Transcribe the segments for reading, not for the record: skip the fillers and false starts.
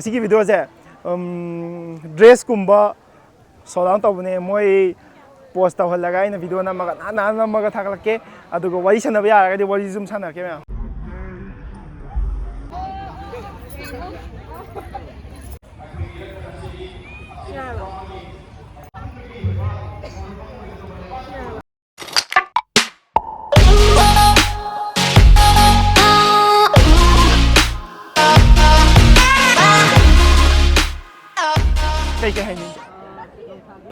ngasi ki video je dress kumba solang tawne moi post tawhalaga ina video namaga namaga thaklake adugo wari sanaba yaraga di wari zoom sanake ma'am Kay hainin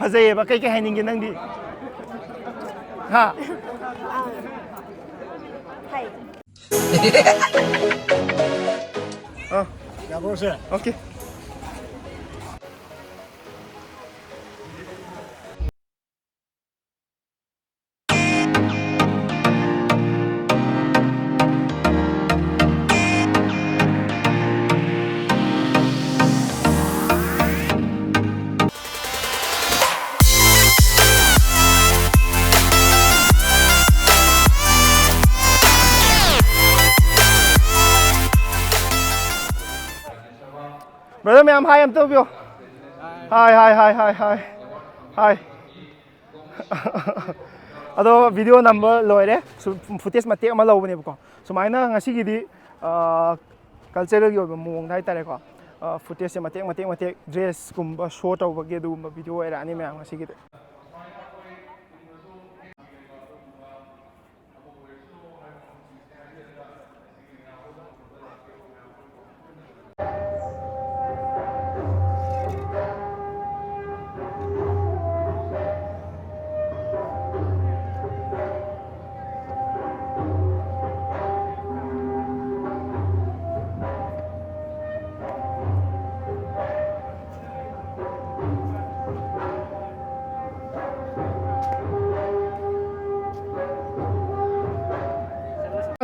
Pazay ba kay hainin ginang di ha Hi. Oh ya bose okay Brother, ma'am, hi, I'm Tobio. Hi. Ado video number loire. So footage mati ama lau bani buko. So maina ngasi gidi cultural yo mung dai tare ko. Footage mati dress kumba short over ge du video era ani ma'am ngasi gidi.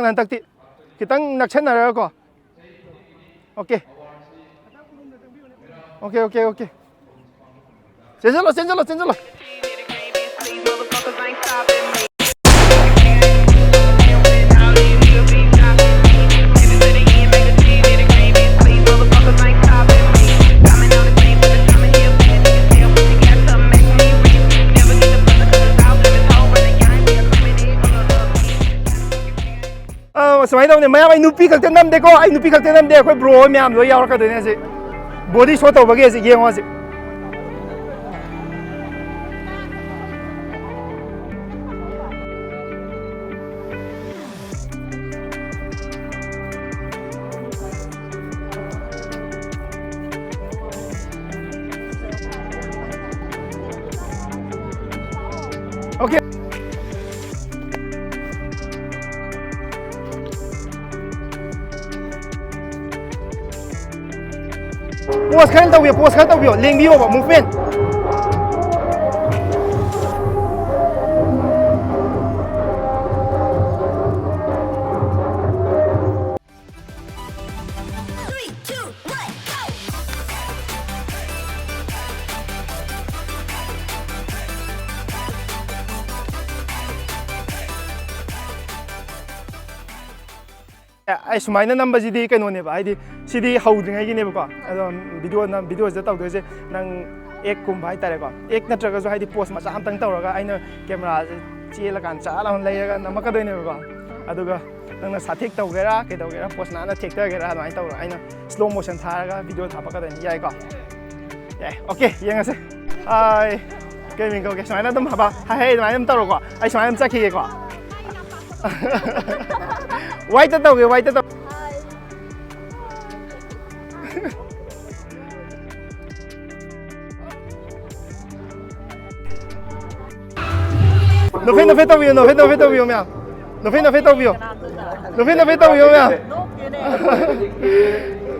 Nanti kita nakchan nara ko. Okay. Senjalo. Semain tahu ni, saya nupi kerja nam deko, saya nupi kerja nam deko, bro, saya ambil ya orang kerja ni sih, body shot apa lagi sih, yang apa sih? Okay. Pause kan tahu link view apa movement. Ay sumaina number sidi kano ne ba ay di sidi holding ay gine ba ko video sa taw dese nang ek kum bhai tare ko ek na traga so ay di post ma sam tang taw ra aina camera chela kan cha la hon lai ga na ma ka doi ne ba aduga nang na sathik taw gera ke taw gera post na na thek ta gera na taw aina slow motion tha ga video tha pa ka doi yai ko okay yang ase ai ke min ko ke sumaina dum haba hai sumaina taw ko ai sumaina cha ki ko White tau. No fe tau view mea. No fe tau view mea.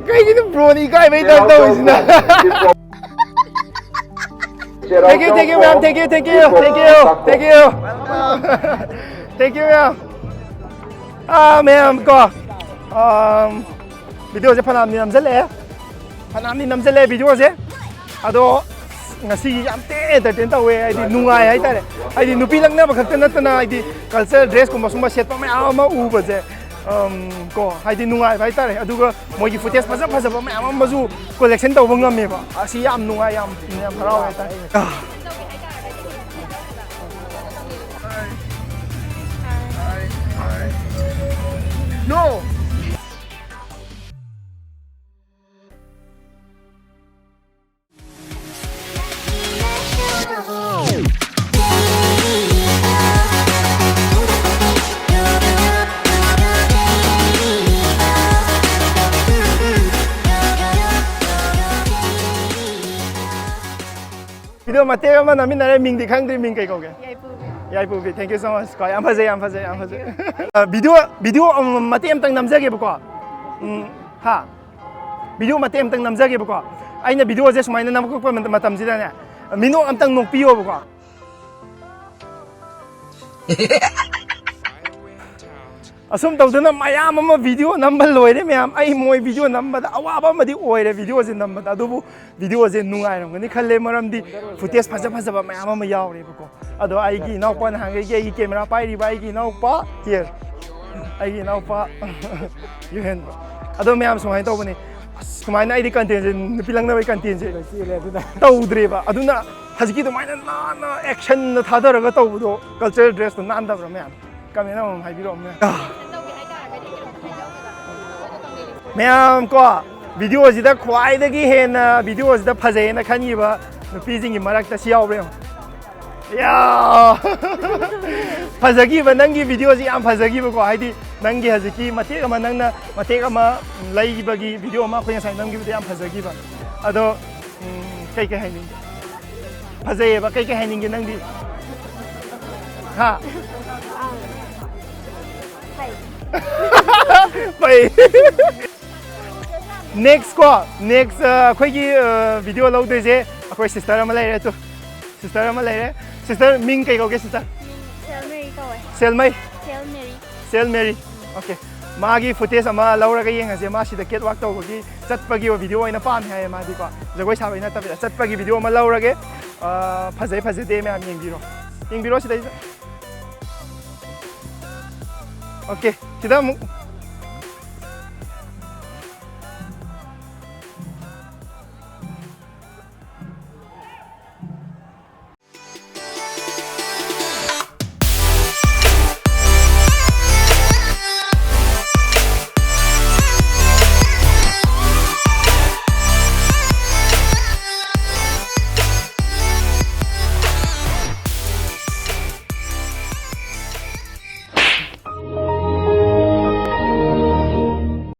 Kai gini bro ni kai mai tau isna. Thank you ma'am. Thank you ma'am. Ma'am ko video je phanam ni namjale video je ado ngasi yam te entertain tawe ai di nungai ai tare ai di nupi langna ba khakta natna ai di culture dress ko masuma set pa ma u ba je ꯀꯣ ꯍꯥꯏꯗꯤ ꯅꯨꯡꯉꯥꯏꯕ ꯍꯥꯏꯇꯥꯔꯦ ꯑꯗꯨꯒ ꯃꯣꯏꯒꯤ footage ꯐꯖ ꯐꯖꯕ ꯃꯌꯥꯝ ꯑꯃꯁꯨ ꯀꯣꯂꯦꯛꯁꯟ ꯇꯧꯕ ꯉꯝꯃꯦꯕ ꯑꯁꯤ ꯌꯥꯝ ꯅꯨꯡꯉꯥꯏ ꯌꯥꯝ ꯍꯔꯥꯎꯋꯦ ꯍꯥꯏꯇꯥꯔꯦ No! Video mate ama namin nare ming di khang di ming kai koge. Yaipubi. Thank you so much. Ko yam phajai yam phajai yam phajai. Video mate am tang namjage bako. Ha. Video mate am tang namjage bako. Aina video je sumaina namko pa matam sida ne. Mino am tang nokpiyo bako. Asum tawdana mayam ama video nambal loire mayam ai moi video nambada awaba madi oire video je nambada adubu video je nungai ramgani khalle maramdi footage phaja phaja ba mayam ama yaure bako ado ai gi naw pa na hangai gi camera pai ri bai gi naw pa here ai gi naw pa you hen ado mayam sumai tawbani sumaina ai di content je nipilang na bai content je tawdre ba aduna haziki to maina na action na thadaraga tawdo cultural dress to nan dabra mayam kamera mo hai biro me ma'am को video जिदा ख्वाइदगी हेना video जिदा फजेना खनिबा नुपीजिंगी मरक्ता सियावरे या फजगी नंगी video जी याम फजगी को हाइदी नंगी हजकी मतेक अमा नंगना मतेक अमा लैबगी video अमा खोय साइ नंगी याम फजगी बा अदो कई कई हाइनिंग फजेबा कई कई हाइनिंग नंगी हा भाई next ko next khoi gi video lo de je akhoi sister ama lai re tu sister ming kai ko ge sister Selmary ko eh selmai Selmary okay magi footage ama lo ra ga yeng ase ma sida cat walk taw gi chat pa gi video ina pam hai ma di ko jagoi sa bai na ta chat pa gi video ma lo ra ge phajai de me am yeng biro sida okay sida